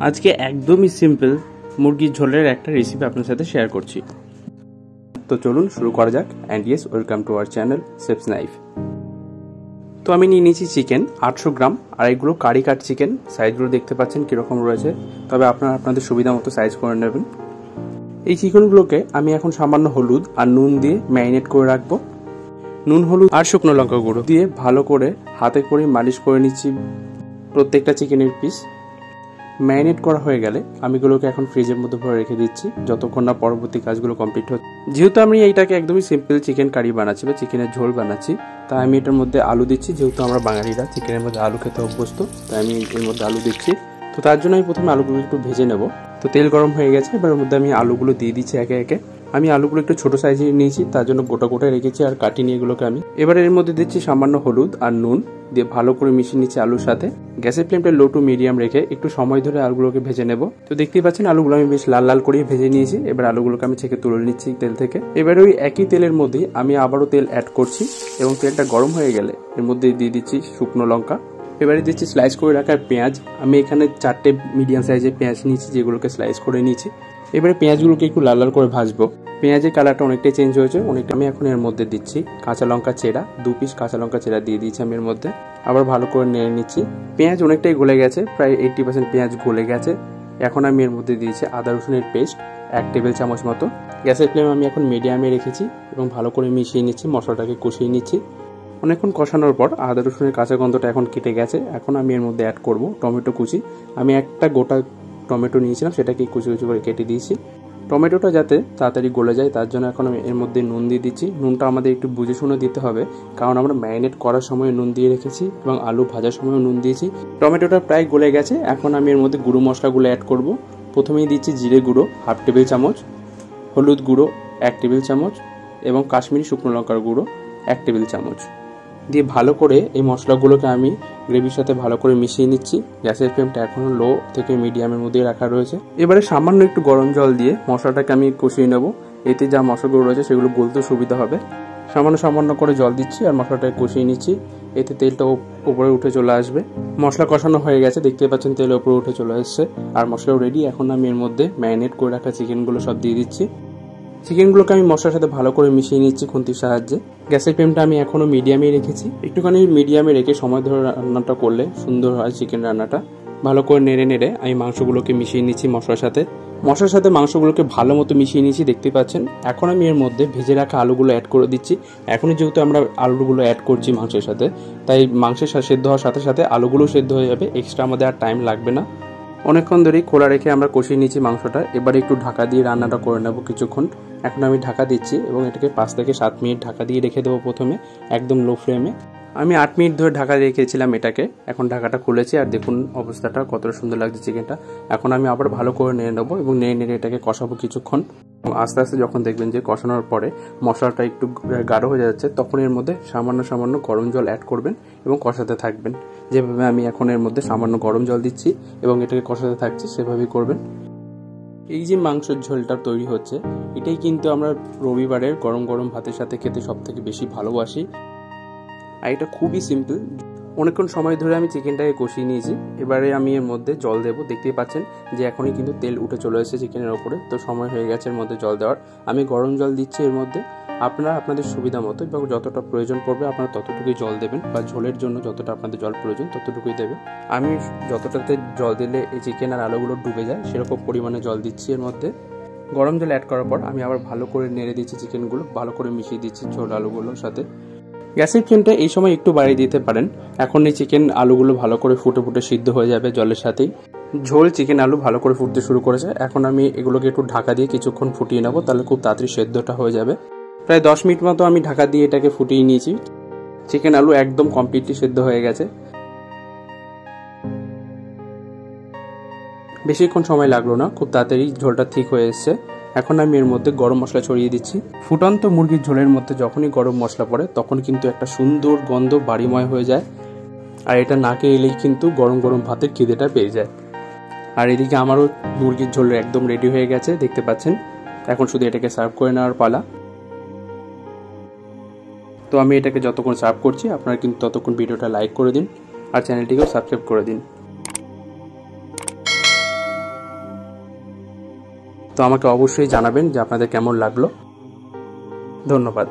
আজকে একদমই সিম্পল মুরগির ঝোলের একটা রেসিপি আপনার সাথে শেয়ার করছি। তো চলুন শুরু করা যাক। And yes, welcome to our channel chefs knife. তো আমি নিয়ে নিয়েছি চিকেন 800 গ্রাম, আর এগুলো কারি কাট চিকেন। সাইজগুলো দেখতে পাচ্ছেন কীরকম রয়েছে, তবে আপনারা আপনাদের সুবিধা মতো সাইজ করে নেবেন। এই চিকেনগুলোকে আমি এখন সামান্য হলুদ আর নুন দিয়ে ম্যারিনেট করে রাখবো। নুন, হলুদ আর শুকনো লঙ্কা গুঁড়ো দিয়ে ভালো করে হাতে করে মালিশ করে নিচ্ছি প্রত্যেকটা চিকেনের পিস। ম্যারিনেট করা হয়ে গেলে আমি এগুলোকে এখন ফ্রিজের মধ্যে ভরে রেখে দিচ্ছি যতক্ষণ না পরবর্তী কাজগুলো কমপ্লিট হচ্ছে। যেহেতু আমি এইটাকে একদমই সিম্পল চিকেন কারি বানাচ্ছি বা চিকেনের ঝোল বানাচ্ছি, তাই আমি এটার মধ্যে আলু দিচ্ছি। যেহেতু আমরা বাঙালিরা চিকেনের মধ্যে আলু খেতে অভ্যস্ত, তাই আমি এর মধ্যে আলু দিচ্ছি। তো তার জন্য আমি প্রথমে আলুগুলো একটু ভেজে নেব। তো তেল গরম হয়ে গেছে, এবার এর মধ্যে আমি আলুগুলো দিয়ে দিচ্ছি একে একে। আমি আলুগুলো একটু ছোট সাইজে নিয়েছি, তার জন্য গোটা গোটা রেখেছি আর কাটিয়ে নিয়ে এগুলোকে আমি এবার এর মধ্যে দিচ্ছি সামান্য হলুদ আর নুন দিয়ে ভালো করে মিশিয়ে নিচ্ছি আলুর সাথে। গ্যাসের ফ্লেমটা লো টু মিডিয়াম রেখে একটু সময় ধরে আলুগুলোকে ভেজে নেব। তো দেখতেই পাচ্ছেন আলুগুলো আমি বেশ লাল লাল করে ভেজে নিয়েছি। এবার আলুগুলোকে আমি ছেঁকে তুলে নিচ্ছি তেল থেকে। এবার ওই একই তেলের মধ্যে আমি আবারও তেল অ্যাড করছি এবং তেলটা গরম হয়ে গেলে এর মধ্যে দিয়ে দিচ্ছি শুকনো লঙ্কা। এবারে দিচ্ছি স্লাইস করে রাখা পেঁয়াজ। আমি এখানে 4টে মিডিয়াম সাইজের পেঁয়াজ নিয়েছি, যেগুলোকে স্লাইস করে নিয়েছি। এবারে পেঁয়াজগুলোকে একটু লাল লাল করে ভাজবো। পেঁয়াজের কালারটা অনেকটাই চেঞ্জ হয়েছে, অনেকটা। আমি এখন এর মধ্যে দিচ্ছি কাঁচা লঙ্কা চেরা, 2 পিস কাঁচা লঙ্কা চেরা দিয়ে দিচ্ছি আমি এর মধ্যে। আবার ভালো করে নেড়ে নিচ্ছি। পেঁয়াজ অনেকটাই গলে গেছে, প্রায় 80% পেঁয়াজ গলে গেছে। এখন আমি এর মধ্যে দিয়েছি আদা রসুনের পেস্ট 1 টেবিল চামচ মতো। গ্যাসের ফ্লেম আমি এখন মিডিয়ামে রেখেছি এবং ভালো করে মিশিয়ে নিচ্ছি, মশলাটাকে কষিয়ে নিচ্ছি। অনেকক্ষণ কষানোর পর আদা রসুনের কাঁচা গন্ধটা এখন কেটে গেছে। এখন আমি এর মধ্যে অ্যাড করব টমেটো কুচি। আমি একটা গোটা টমেটো নিয়েছিলাম, সেটাকে কুচি কুচি করে কেটে দিয়েছি। টমেটোটা যাতে তাড়াতাড়ি গলে যায় তার জন্য এখন আমি এর মধ্যে নুন দিয়ে দিচ্ছি। নুনটা আমাদের একটু বুঝে শুনে দিতে হবে, কারণ আমরা ম্যারিনেট করার সময় নুন দিয়ে রেখেছি এবং আলু ভাজার সময়ও নুন দিয়েছি। টমেটোটা প্রায় গলে গেছে, এখন আমি এর মধ্যে গুঁড়ো মশলাগুলো অ্যাড করব। প্রথমেই দিচ্ছি জিরে গুঁড়ো 1/2 টেবিল চামচ, হলুদ গুঁড়ো 1 টেবিল চামচ এবং কাশ্মীরি শুকনো লঙ্কার গুঁড়ো 1 টেবিল চামচ দিয়ে ভালো করে এই মশলাগুলোকে আমি গ্রেভির সাথে ভালো করে মিশিয়ে নিচ্ছি। গ্যাসের ফ্লেমটা এখনো লো থেকে মিডিয়ামের মধ্যে রাখা রয়েছে। এবারে সামান্য একটু গরম জল দিয়ে মশলাটাকে আমি কষিয়ে নেব। এতে যা মশলাগুলো রয়েছে সেগুলো গলতে সুবিধা হবে। সামান্য সামান্য করে জল দিচ্ছি আর মশলাটাকে কষিয়ে নিচ্ছি। এতে তেলটা উপরে উঠে চলে আসবে। মশলা কষানো হয়ে গেছে, দেখতে পাচ্ছেন তেল উপরে উঠে চলে এসছে আর মশলাও রেডি। এখন আমি এর মধ্যে ম্যারিনেট করে রাখা চিকেনগুলো সব দিয়ে দিচ্ছি। চিকেনগুলোকে আমি মশলার সাথে ভালো করে মিশিয়ে নিচ্ছি খুন্তির সাহায্যে। গ্যাসের ফ্লেমটা আমি এখনো মিডিয়ামে রেখেছি। একটুখানি মিডিয়ামে রেখে সময় ধরে রান্নাটা করলে সুন্দর হয় চিকেন রান্নাটা। ভালো করে নেড়ে নেড়ে আমি মাংসগুলোকে মিশিয়ে নিচ্ছি মশলার সাথে। মশলার সাথে মাংসগুলোকে ভালো মতো মিশিয়ে নিচ্ছি, দেখতে পাচ্ছেন। এখন আমি এর মধ্যে ভেজে রাখা আলুগুলো অ্যাড করে দিচ্ছি। এখনই যেহেতু আমরা আলুগুলো অ্যাড করছি মাংসের সাথে, তাই মাংসের সেদ্ধ হওয়ার সাথে সাথে আলুগুলো সেদ্ধ হয়ে যাবে, এক্সট্রা আমাদের আর টাইম লাগবে না। অনেকক্ষণ ধরেই খোলা রেখে আমরা কষিয়ে নিচ্ছি মাংসটা। এবার একটু ঢাকা দিয়ে রান্নাটা করে নেব কিছুক্ষণ। এখন আমি ঢাকা দিচ্ছি এবং এটাকে 5 থেকে 7 মিনিট ঢাকা দিয়ে রেখে দেবো প্রথমে, একদম লো ফ্লেমে। আমি 8 মিনিট ধরে ঢাকা রেখেছিলাম এটাকে। এখন ঢাকাটা খুলেছি আর দেখুন অবস্থাটা কতটা সুন্দর লাগছে চিকেনটা। এখন আমি আবার ভালো করে নেড়ে নেবো এবং নেড়ে নেড়ে এটাকে কষাবো কিছুক্ষণ। আস্তে আস্তে যখন দেখবেন যে কষানোর পরে মশলাটা একটু গাঢ় হয়ে যাচ্ছে, তখন এর মধ্যে সামান্য সামান্য গরম জল অ্যাড করবেন এবং কষাতে থাকবেন। যেভাবে আমি এখন এর মধ্যে সামান্য গরম জল দিচ্ছি এবং এটাকে কষাতে থাকছি, সেভাবেই করবেন। এই যে মাংসের ঝোলটা তৈরি হচ্ছে, এটাই কিন্তু আমরা রবিবারের গরম গরম ভাতের সাথে খেতে সব থেকে বেশি ভালোবাসি। আর এটা খুবই সিম্পল। অনেকক্ষণ সময় ধরে আমি চিকেনটাকে কষিয়ে নিয়েছি। এবারে আমি এর মধ্যে জল দেবো। দেখতেই পাচ্ছেন যে এখনই কিন্তু তেল উঠে চলে এসেছে চিকেনের ওপরে, তো সময় হয়ে গেছে এর মধ্যে জল দেওয়ার। আমি গরম জল দিচ্ছি এর মধ্যে। আপনারা আপনাদের সুবিধা মতো এবং যতটা প্রয়োজন পড়বে আপনারা ততটুকুই জল দেবেন, বা ঝোলের জন্য যতটা আপনাদের জল প্রয়োজন ততটুকুই দেবেন। আমি যতটাতে জল দিলে এই চিকেন আর আলুগুলো ডুবে যায় সেরকম পরিমাণে জল দিচ্ছি এর মধ্যে। গরম জল অ্যাড করার পর আমি আবার ভালো করে নেড়ে দিচ্ছি চিকেনগুলো, ভালো করে মিশিয়ে দিচ্ছি ঝোল আলুগুলোর সাথে। গ্যাসের ফ্লেমটা এই সময় একটু বাড়িয়ে দিতে পারেন। এখন এই চিকেন আলুগুলো ভালো করে ফুটে ফুটে সিদ্ধ হয়ে যাবে জলের সাথেই। ঝোল চিকেন আলু ভালো করে ফুটতে শুরু করেছে। এখন আমি এগুলোকে একটু ঢাকা দিয়ে কিছুক্ষণ ফুটিয়ে নেবো, তাহলে খুব তাড়াতাড়ি সেদ্ধটা হয়ে যাবে। প্রায় 10 মিনিট মতো আমি ঢাকা দিয়ে এটাকে ফুটিয়ে নিয়েছি। চিকেন আলু একদম কমপ্লিটলি সেদ্ধ হয়ে গেছে। বেশিক্ষণ সময় লাগলো না, খুব তাড়াতাড়ি ঝোলটা ঠিক হয়ে এসছে। এখন আমি এর মধ্যে গরম মশলা ছড়িয়ে দিচ্ছি। ফুটন্ত মুরগির ঝোলের মধ্যে যখনই গরম মশলা পড়ে তখন কিন্তু একটা সুন্দর গন্ধ বাড়িময় হয়ে যায়, আর এটা নাকে এলেই কিন্তু গরম গরম ভাতের খিদেটা পেয়ে যায়। আর এদিকে আমারও মুরগির ঝোল একদম রেডি হয়ে গেছে, দেখতে পাচ্ছেন। এখন শুধু এটাকে সার্ভ করে নেওয়ার পালা। তো আমি এটাকে যতক্ষণ সার্ভ করছি আপনারা কিন্তু ততক্ষণ ভিডিওটা লাইক করে দিন আর চ্যানেলটিকেও সাবস্ক্রাইব করে দিন। তো আমাকে অবশ্যই জানাবেন যে আপনাদের কেমন লাগলো। ধন্যবাদ।